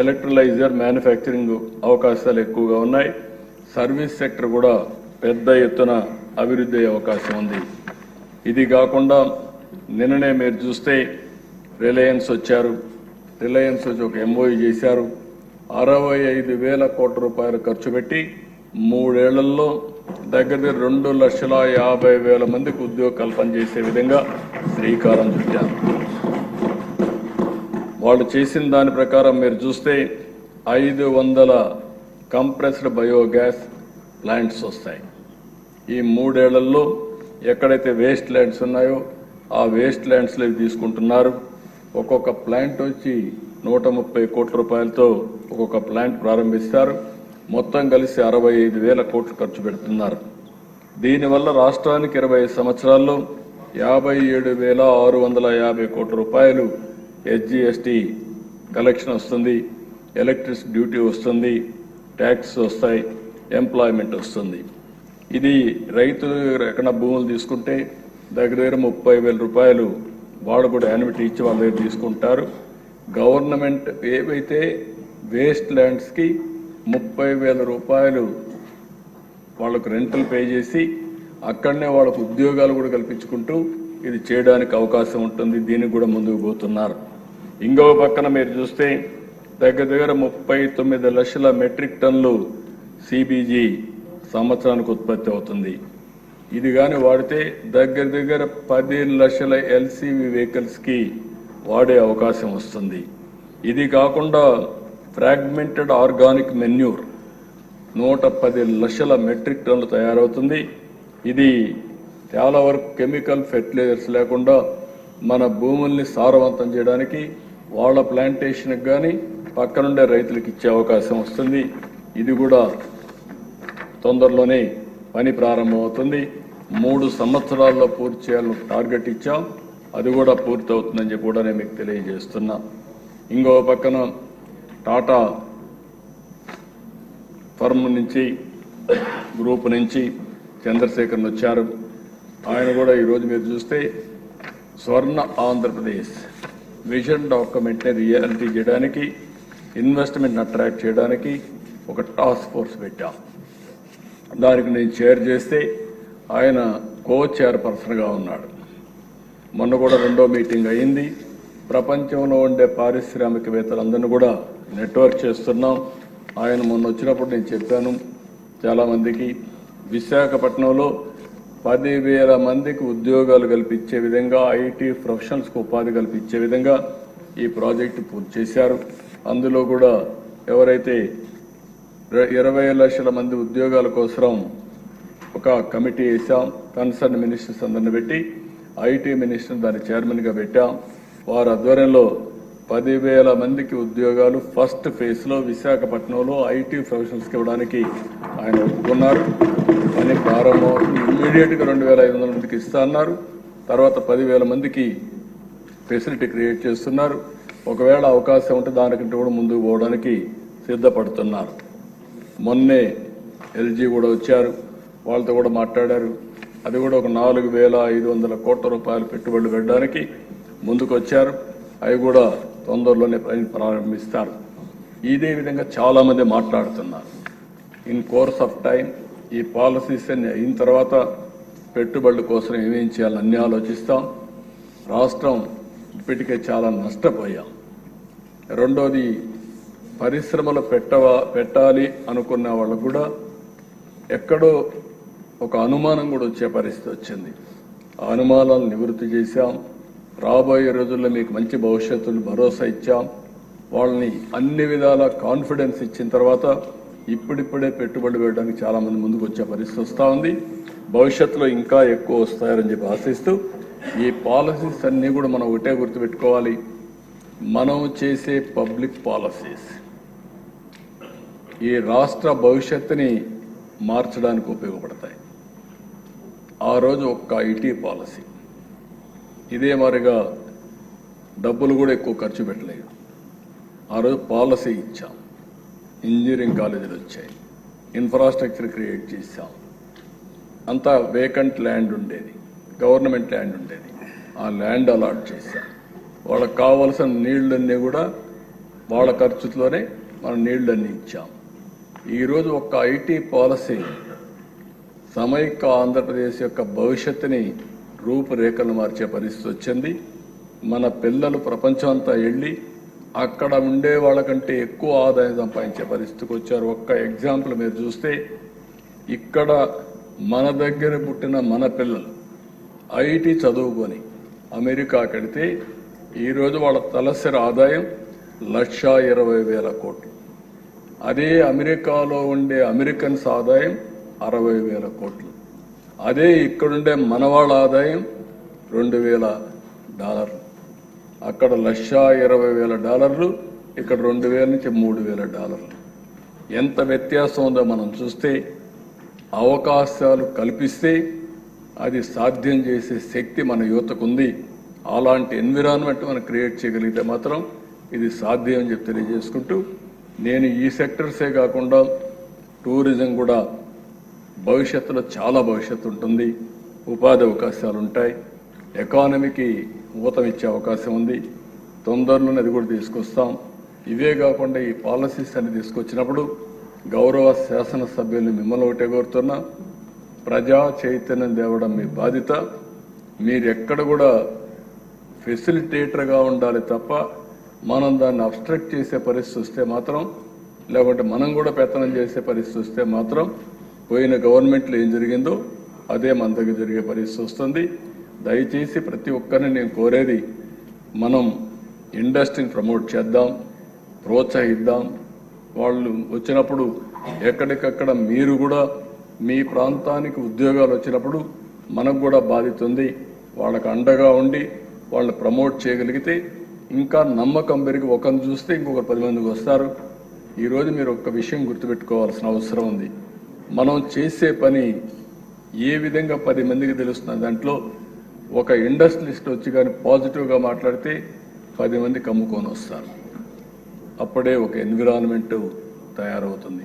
ఎలక్ట్రలైజర్ మ్యానుఫ్యాక్చరింగ్ అవకాశాలు ఎక్కువగా ఉన్నాయి. సర్వీస్ సెక్టర్ కూడా పెద్ద ఎత్తున అభివృద్ధి అయ్యే అవకాశం ఉంది. ఇది కాకుండా నిన్ననే మీరు చూస్తే రిలయన్స్ వచ్చారు. రిలయన్స్ వచ్చి ఒక ఎంఓయూ చేశారు. 65,000 కోట్ల రూపాయలు ఖర్చు పెట్టి 3 ఏళ్లలో దగ్గర 2,50,000 మందికి ఉద్యోగ కల్పన చేసే విధంగా శ్రీకారం చుట్టారు. వాళ్ళు చేసిన దాని ప్రకారం మీరు చూస్తే 500 కంప్రెస్డ్ బయోగ్యాస్ ప్లాంట్స్ వస్తాయి. ఈ 3 ఏళ్లలో ఎక్కడైతే వేస్ట్ ల్యాండ్స్ ఉన్నాయో ఆ వేస్ట్ ల్యాండ్స్లో తీసుకుంటున్నారు. ఒక్కొక్క ప్లాంట్ వచ్చి 130 కోట్ల రూపాయలతో ఒక్కొక్క ప్లాంట్ ప్రారంభిస్తారు. మొత్తం కలిసి 65,000 కోట్లు ఖర్చు పెడుతున్నారు. దీనివల్ల రాష్ట్రానికి 20 సంవత్సరాల్లో 57,650 కోట్ల రూపాయలు SGST కలెక్షన్ వస్తుంది, ఎలక్ట్రిసిటీ డ్యూటీ వస్తుంది, ట్యాక్స్ వస్తాయి, ఎంప్లాయ్మెంట్ వస్తుంది. ఇది రైతులు ఎక్కడ భూములు తీసుకుంటే దగ్గర 30,000 రూపాయలు వాళ్ళు కూడా యాన్యుటీ ఇచ్చి వాళ్ళ దగ్గర తీసుకుంటారు. గవర్నమెంట్ ఏవైతే వేస్ట్ ల్యాండ్స్కి 30,000 రూపాయలు వాళ్ళకు రెంటల్ పే చేసి అక్కడనే వాళ్ళకు ఉద్యోగాలు కూడా కల్పించుకుంటూ ఇది చేయడానికి అవకాశం ఉంటుంది. దీనికి కూడా ముందుకు పోతున్నారు. ఇంకో పక్కన మీరు చూస్తే దగ్గర 39 లక్షల మెట్రిక్ టన్నులు CBG సంవత్సరానికి ఉత్పత్తి అవుతుంది. ఇది కానీ వాడితే దగ్గర 10 లక్షల LCV వెహికల్స్కి వాడే అవకాశం వస్తుంది. ఇది కాకుండా ఫ్రాగ్మెంటెడ్ ఆర్గానిక్ మెన్యూర్ 110 లక్షల మెట్రిక్ టన్నులు తయారవుతుంది. ఇది చాలా వరకు కెమికల్ ఫెర్టిలైజర్స్ లేకుండా మన భూముల్ని సారవంతం చేయడానికి వాళ్ళ ప్లాంటేషన్కి కానీ పక్కనుండే రైతులకు ఇచ్చే అవకాశం వస్తుంది. ఇది కూడా తొందరలోనే పని ప్రారంభమవుతుంది. 3 సంవత్సరాల్లో పూర్తి చేయాలని టార్గెట్ ఇచ్చాం. అది కూడా పూర్తి అవుతుందని చెప్పి కూడా నేను మీకు తెలియజేస్తున్నా. ఇంకో పక్కన టాటా ఫర్మ్ నుంచి గ్రూప్ నుంచి చంద్రశేఖరన్ వచ్చారు. ఆయన కూడా ఈరోజు మీరు చూస్తే స్వర్ణ ఆంధ్రప్రదేశ్ విజన్ డాక్యుమెంట్ని రియాలిటీ చేయడానికి, ఇన్వెస్ట్మెంట్ అట్రాక్ట్ చేయడానికి ఒక టాస్క్ ఫోర్స్ పెట్టాం. దానికి నేను చైర్ చేస్తే ఆయన కో చైర్పర్సన్గా ఉన్నాడు. మొన్న కూడా 2వ మీటింగ్ అయింది. ప్రపంచంలో ఉండే పారిశ్రామికవేత్తలందరినీ కూడా నెట్వర్క్ చేస్తున్నాం. ఆయన మొన్న వచ్చినప్పుడు నేను చెప్పాను చాలామందికి, విశాఖపట్నంలో 10,000 మందికి ఉద్యోగాలు కల్పించే విధంగా, IT ప్రొఫెషనల్స్కి ఉపాధి కల్పించే విధంగా ఈ ప్రాజెక్టు పూర్తి చేశారు. అందులో కూడా ఎవరైతే 20 లక్షల మంది ఉద్యోగాల కోసం ఒక కమిటీ వేసాం. కన్సర్న్ మినిస్టర్స్ అందరిని పెట్టి IT మినిస్టర్ దాని చైర్మన్గా పెట్టాం. వారి ఆధ్వర్యంలో 10,000 మందికి ఉద్యోగాలు ఫస్ట్ ఫేజ్లో విశాఖపట్నంలో IT ప్రొఫెషనల్స్కి ఇవ్వడానికి ఆయన ఒప్పుకున్నారు. పని ప్రారంభం ఇమ్మీడియట్గా 2,500 మందికి ఇస్తా అన్నారు. తర్వాత 10,000 మందికి ఫెసిలిటీ క్రియేట్ చేస్తున్నారు. ఒకవేళ అవకాశం ఉంటే దానికంటే కూడా ముందుకు పోవడానికి సిద్ధపడుతున్నారు. మొన్నే LG కూడా వచ్చారు, వాళ్ళతో కూడా మాట్లాడారు. అది కూడా ఒక 4,500 కోట్ల రూపాయలు పెట్టుబడులు పెట్టడానికి ముందుకు వచ్చారు. అవి కూడా తొందరలోనే ప్రారంభిస్తారు. ఇదే విధంగా చాలామంది మాట్లాడుతున్నారు. ఇన్ కోర్స్ ఆఫ్ టైం ఈ పాలసీస్ అన్ని అయిన తర్వాత పెట్టుబడుల కోసం ఏమేం చేయాలని అన్నీ ఆలోచిస్తాం. రాష్ట్రం ఇప్పటికే చాలా నష్టపోయాం. రెండోది, పరిశ్రమలు పెట్టాలి అనుకున్న వాళ్ళకు కూడా ఎక్కడో ఒక అనుమానం కూడా వచ్చే పరిస్థితి వచ్చింది. ఆ అనుమానాలను నివృత్తి చేశాం. రాబోయే రోజుల్లో మీకు మంచి భవిష్యత్తును భరోసా ఇచ్చాం. వాళ్ళని అన్ని విధాల కాన్ఫిడెన్స్ ఇచ్చిన తర్వాత ఇప్పుడిప్పుడే పెట్టుబడి పెట్టడానికి చాలామంది ముందుకు వచ్చే పరిస్థితి వస్తూ ఉంది. భవిష్యత్తులో ఇంకా ఎక్కువ వస్తాయని చెప్పి ఆశిస్తూ ఈ పాలసీస్ అన్నీ కూడా మనం ఒకటే గుర్తుపెట్టుకోవాలి. మనం చేసే పబ్లిక్ పాలసీస్ ఈ రాష్ట్ర భవిష్యత్తుని మార్చడానికి ఉపయోగపడతాయి. ఆ రోజు ఒక్క IT పాలసీ ఇదే మాదిరిగా డబ్బులు కూడా ఎక్కువ ఖర్చు పెట్టలేదు. ఆ రోజు పాలసీ ఇచ్చాం. ఇంజనీరింగ్ కాలేజీలు వచ్చాయి, ఇన్ఫ్రాస్ట్రక్చర్ క్రియేట్ చేశాం. అంతా వేకెంట్ ల్యాండ్ ఉండేది, గవర్నమెంట్ ల్యాండ్ ఉండేది. ఆ ల్యాండ్ అలాట్ చేశాం. వాళ్ళకి కావాల్సిన నీళ్ళన్నీ కూడా వాళ్ళ ఖర్చులోనే మనం నీళ్ళన్నీ ఇచ్చాం. ఈరోజు ఒక్క IT పాలసీ సమైక్య ఆంధ్రప్రదేశ్ యొక్క భవిష్యత్తుని రూపురేఖలు మార్చే పరిస్థితి వచ్చింది. మన పిల్లలు ప్రపంచం అంతా వెళ్ళి అక్కడ ఉండే వాళ్ళకంటే ఎక్కువ ఆదాయం సంపాదించే పరిస్థితికి వచ్చారు. ఒక్క ఎగ్జాంపుల్ మీరు చూస్తే ఇక్కడ మన దగ్గర పుట్టిన మన పిల్లలు IT చదువుకొని అమెరికా కడితే ఈరోజు వాళ్ళ తలసరి ఆదాయం 1,20,000 కోట్లు. అదే అమెరికాలో ఉండే అమెరికన్స్ ఆదాయం 60,000 కోట్లు. అదే ఇక్కడుండే మనవాళ్ళ ఆదాయం $2,000. అక్కడ $1,20,000, ఇక్కడ 2,000 నుంచి $3,000. ఎంత వ్యత్యాసం ఉందో మనం చూస్తే, అవకాశాలు కల్పిస్తే అది సాధ్యం చేసే శక్తి మన యువతకు ఉంది. అలాంటి ఎన్విరాన్మెంట్ మనం క్రియేట్ చేయగలిగితే మాత్రం ఇది సాధ్యం అని చెప్పి తెలియజేసుకుంటూ, నేను ఈ సెక్టర్సే కాకుండా టూరిజం కూడా భవిష్యత్తులో చాలా భవిష్యత్తు ఉంటుంది, ఉపాధి అవకాశాలు ఉంటాయి, ఎకానమీకి ఊతం ఇచ్చే అవకాశం ఉంది. తొందరలోనే అది కూడా తీసుకొస్తాం. ఇవే కాకుండా ఈ పాలసీస్ అన్ని తీసుకొచ్చినప్పుడు గౌరవ శాసనసభ్యుల్ని మిమ్మల్ని ఒకటే కోరుతున్నా, ప్రజా చైతన్యం తేవడం మీ బాధ్యత. మీరు ఎక్కడ కూడా ఫెసిలిటేటర్గా ఉండాలి తప్ప మనం దాన్ని అబ్స్ట్రక్ట్ చేసే పరిస్థితి వస్తే మాత్రం, లేకుంటే మనం కూడా పెత్తనం చేసే పరిస్థితి వస్తే మాత్రం పోయిన గవర్నమెంట్లో ఏం జరిగిందో అదే మన దగ్గర జరిగే పరిస్థితి వస్తుంది. దయచేసి ప్రతి ఒక్కరిని నేను కోరేది, మనం ఇండస్ట్రీని ప్రమోట్ చేద్దాం, ప్రోత్సహిద్దాం. వాళ్ళు వచ్చినప్పుడు ఎక్కడికక్కడ మీరు కూడా మీ ప్రాంతానికి ఉద్యోగాలు వచ్చినప్పుడు మనకు కూడా బాధ్యత ఉంది. వాళ్ళకు అండగా ఉండి వాళ్ళని ప్రమోట్ చేయగలిగితే ఇంకా నమ్మకం పెరిగి ఒకరిని చూస్తే ఇంకొక 10 మందికి వస్తారు. ఈరోజు మీరు ఒక్క విషయం గుర్తుపెట్టుకోవాల్సిన అవసరం ఉంది. మనం చేసే పని ఏ విధంగా 10 మందికి తెలుస్తుంది. దాంట్లో ఒక ఇండస్ట్రియలిస్ట్ వచ్చి కానీ పాజిటివ్గా మాట్లాడితే 10 మంది కమ్ముకొని వస్తారు. అప్పుడే ఒక ఎన్విరాన్మెంట్ తయారవుతుంది.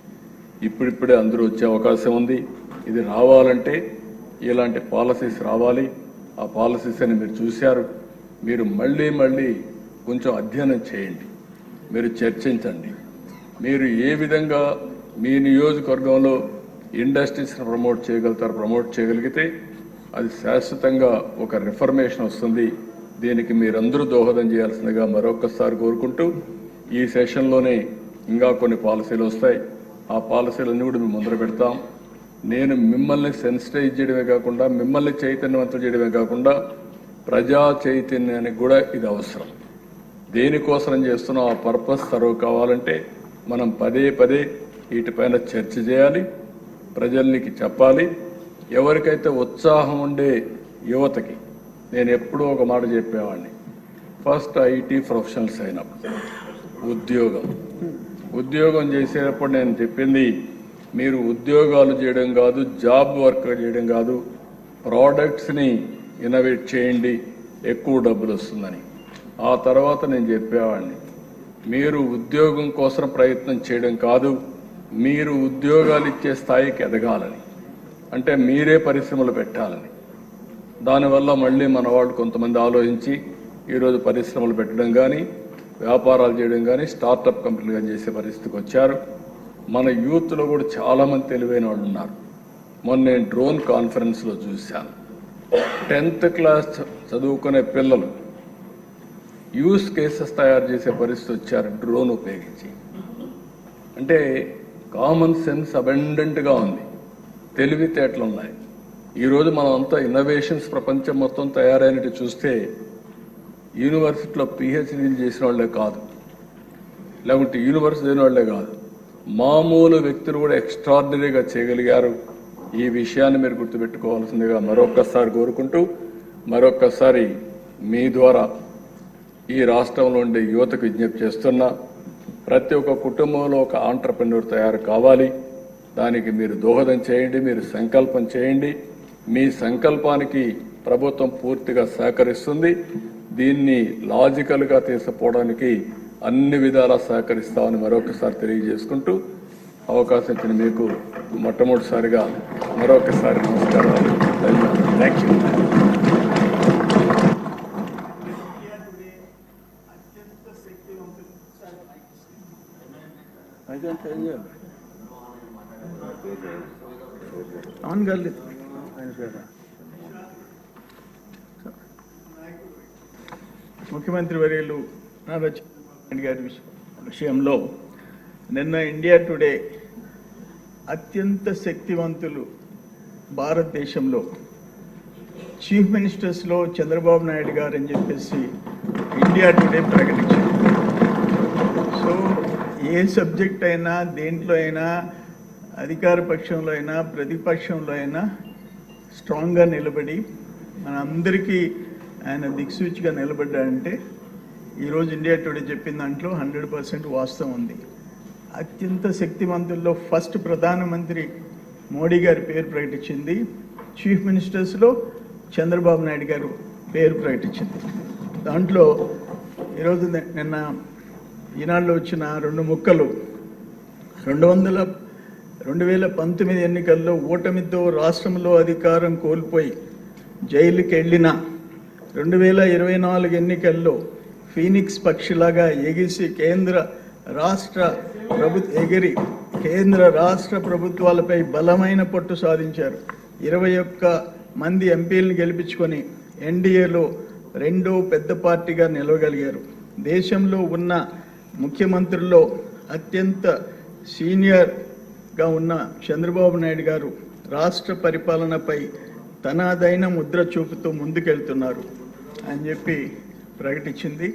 ఇప్పుడిప్పుడే అందరూ వచ్చే అవకాశం ఉంది. ఇది రావాలంటే ఇలాంటి పాలసీస్ రావాలి. ఆ పాలసీస్ అని మీరు చూశారు. మీరు మళ్ళీ కొంచెం అధ్యయనం చేయండి, మీరు చర్చించండి. మీరు ఏ విధంగా మీ నియోజకవర్గంలో ఇండస్ట్రీస్ని ప్రమోట్ చేయగలుగుతారు. ప్రమోట్ చేయగలిగితే అది శాశ్వతంగా ఒక రిఫర్మేషన్ వస్తుంది. దీనికి మీరందరూ దోహదం చేయాల్సిందిగా మరొకసారి కోరుకుంటూ, ఈ సెషన్లోనే ఇంకా కొన్ని పాలసీలు వస్తాయి. ఆ పాలసీలన్నీ కూడా మేము ముందర పెడతాం. నేను మిమ్మల్ని సెన్సిటైజ్ చేయడమే కాకుండా, మిమ్మల్ని చైతన్యవంతం చేయడమే కాకుండా, ప్రజా చైతన్యానికి కూడా ఇది అవసరం. దేనికోసం చేస్తున్నాం, ఆ పర్పస్ సర్వ్ కావాలంటే మనం పదే వీటిపైన చర్చ చేయాలి, ప్రజలకి చెప్పాలి. ఎవరికైతే ఉత్సాహం ఉండే యువతకి నేను ఎప్పుడూ ఒక మాట చెప్పేవాడిని, ఫస్ట్ ఐటీ ప్రొఫెషనల్స్ అయినప్పుడు ఉద్యోగం చేసేటప్పుడు నేను చెప్పింది, మీరు ఉద్యోగాలు చేయడం కాదు, జాబ్ వర్క్ చేయడం కాదు, ప్రోడక్ట్స్ని ఇన్నోవేట్ చేయండి, ఎక్కువ డబ్బులు వస్తుందని. ఆ తర్వాత నేను చెప్పేవాడిని, మీరు ఉద్యోగం కోసం ప్రయత్నం చేయడం కాదు, మీరు ఉద్యోగాలు ఇచ్చే స్థాయికి ఎదగాలని, అంటే మీరే పరిశ్రమలు పెట్టాలని. దానివల్ల మళ్ళీ మన వాళ్ళు కొంతమంది ఆలోచించి ఈరోజు పరిశ్రమలు పెట్టడం కానీ, వ్యాపారాలు చేయడం కానీ, స్టార్టప్ కంపెనీలు కానీ చేసే పరిస్థితికి వచ్చారు. మన యూత్లో కూడా చాలామంది తెలివైన వాళ్ళు ఉన్నారు. మొన్న నేను డ్రోన్ కాన్ఫరెన్స్లో చూశాను. 10th క్లాస్ చదువుకునే పిల్లలు యూస్ కేసెస్ తయారు చేసే పరిస్థితి వచ్చారు డ్రోన్ ఉపయోగించి. అంటే కామన్ సెన్స్ అబెండెంట్గా ఉంది, తెలివితేటలు ఉన్నాయి. ఈరోజు మనం అంతా ఇన్నోవేషన్స్ ప్రపంచం మొత్తం తయారైనట్టు చూస్తే యూనివర్సిటీలో పిహెచ్డీలు చేసిన వాళ్ళే కాదు, లేకుంటే యూనివర్సిటీ అయిన వాళ్ళే కాదు, మామూలు వ్యక్తులు కూడా ఎక్స్ట్రాడినరీగా చేయగలిగారు. ఈ విషయాన్ని మీరు గుర్తుపెట్టుకోవాల్సిందిగా మరొక్కసారి కోరుకుంటూ, మరొక్కసారి మీ ద్వారా ఈ రాష్ట్రంలో ఉండే యువతకు విజ్ఞప్తి చేస్తున్నా, ప్రతి ఒక్క కుటుంబంలో ఒక ఆంట్రప్రెన్యూర్ తయారు కావాలి. దానికి మీరు దోహదం చేయండి, మీరు సంకల్పం చేయండి. మీ సంకల్పానికి ప్రభుత్వం పూర్తిగా సహకరిస్తుంది. దీన్ని లాజికల్గా తీసుకుపోవడానికి అన్ని విధాలా సహకరిస్తామని మరొకసారి తెలియజేసుకుంటూ, అవకాశం ఇచ్చిన మీకు మొట్టమొదటిసారిగా మరొకసారి నమస్కారాలు. Thank you. ఆన్ కాలేదు. ముఖ్యమంత్రి వర్యులు నారా చంద్రబాబు నాయుడు గారి విషయంలో నిన్న ఇండియా టుడే అత్యంత శక్తివంతులు భారతదేశంలో చీఫ్ మినిస్టర్స్లో చంద్రబాబు నాయుడు గారు అని చెప్పేసి ఇండియా టుడే ప్రకటించింది. సో ఏ సబ్జెక్ట్ అయినా, దేంట్లో అయినా, అధికార పక్షంలో అయినా ప్రతిపక్షంలో అయినా స్ట్రాంగ్గా నిలబడి మన అందరికీ ఆయన దిక్సూచిగా నిలబడ్డాడంటే ఈరోజు ఇండియా టుడే చెప్పిన దాంట్లో 100% వాస్తవం ఉంది. అత్యంత శక్తివంతుల్లో ఫస్ట్ ప్రధానమంత్రి మోడీ గారి పేరు ప్రకటించింది, చీఫ్ మినిస్టర్స్లో చంద్రబాబు నాయుడు గారు పేరు ప్రకటించింది. దాంట్లో ఈరోజు నిన్న ఈనాడులో వచ్చిన 2 ముక్కలు 2019 ఎన్నికల్లో ఓటమితో రాష్ట్రంలో అధికారం కోల్పోయి జైలుకి వెళ్ళిన 2024 ఎన్నికల్లో ఫీనిక్స్ పక్షిలాగా కేంద్ర రాష్ట్ర ప్రభుత్వాలపై బలమైన పట్టు సాధించారు. 21 మంది ఎంపీలను గెలిపించుకొని ఎన్డీఏలో రెండో పెద్ద పార్టీగా నిలవగలిగారు. దేశంలో ఉన్న ముఖ్యమంత్రుల్లో అత్యంత సీనియర్గా ఉన్న చంద్రబాబు నాయుడు గారు రాష్ట్ర పరిపాలనపై తనదైన ముద్ర చూపుతూ ముందుకెళ్తున్నారు అని చెప్పి ప్రకటించింది.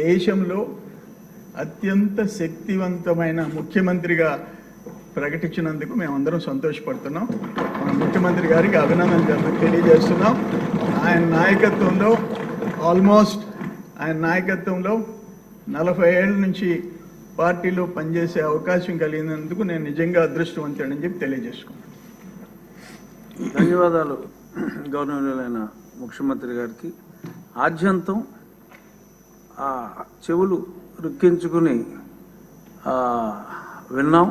దేశంలో అత్యంత శక్తివంతమైన ముఖ్యమంత్రిగా ప్రకటించినందుకు మేమందరం సంతోషపడుతున్నాం. మన ముఖ్యమంత్రి గారికి అభినందనలు తెలియజేస్తున్నాం. ఆయన నాయకత్వంలో 40 ఏళ్ళ నుంచి పార్టీలో పనిచేసే అవకాశం కలిగినందుకు నేను నిజంగా అదృష్టవంతుడని చెప్పి తెలియజేసుకున్నాను. ధన్యవాదాలు గౌరవనీయులైన ముఖ్యమంత్రి గారికి. ఆద్యంతం చెవులు రుక్కించుకుని విన్నాం.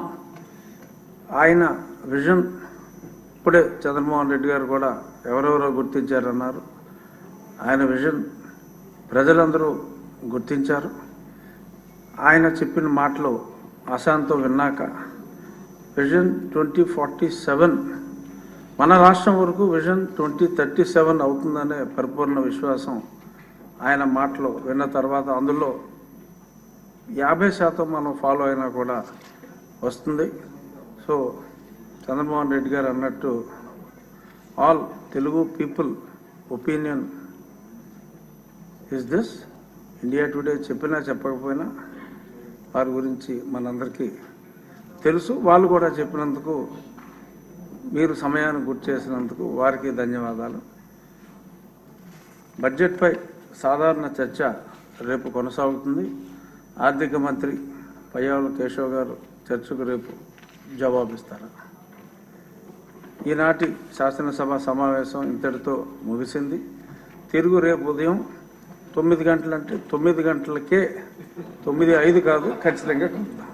ఆయన విజన్ ఇప్పుడే చంద్రమోహన్ రెడ్డి గారు కూడా ఎవరెవరో గుర్తించారన్నారు. ఆయన విజన్ ప్రజలందరూ గుర్తించారు. ఆయన చెప్పిన మాటలు అశాంతం విన్నాక విజన్ 2047 మన రాష్ట్రం వరకు విజన్ 2037 అవుతుందనే పరిపూర్ణ విశ్వాసం ఆయన మాటలు విన్న తర్వాత అందులో 50% మనం ఫాలో అయినా కూడా వస్తుంది. సో చంద్రమోహన్ రెడ్డి గారు అన్నట్టు all Telugu people opinion is this. India today చెప్పినా చెప్పకపోయినా వారి గురించి మనందరికీ తెలుసు. వాళ్ళు కూడా చెప్పినందుకు, మీరు సమయాన్ని గుర్తు చేసినందుకు వారికి ధన్యవాదాలు. బడ్జెట్పై సాధారణ చర్చ రేపు కొనసాగుతుంది. ఆర్థిక మంత్రి పయ్యావుల కేశవ్ గారు చర్చకు రేపు జవాబిస్తారు. ఈనాటి శాసనసభ సమావేశం ఇంతటితో ముగిసింది. తిరుగు రేపు ఉదయం 9 గంటలంటే 9 గంటలకే 9:05 కాదు, ఖచ్చితంగా కలుద్దాం.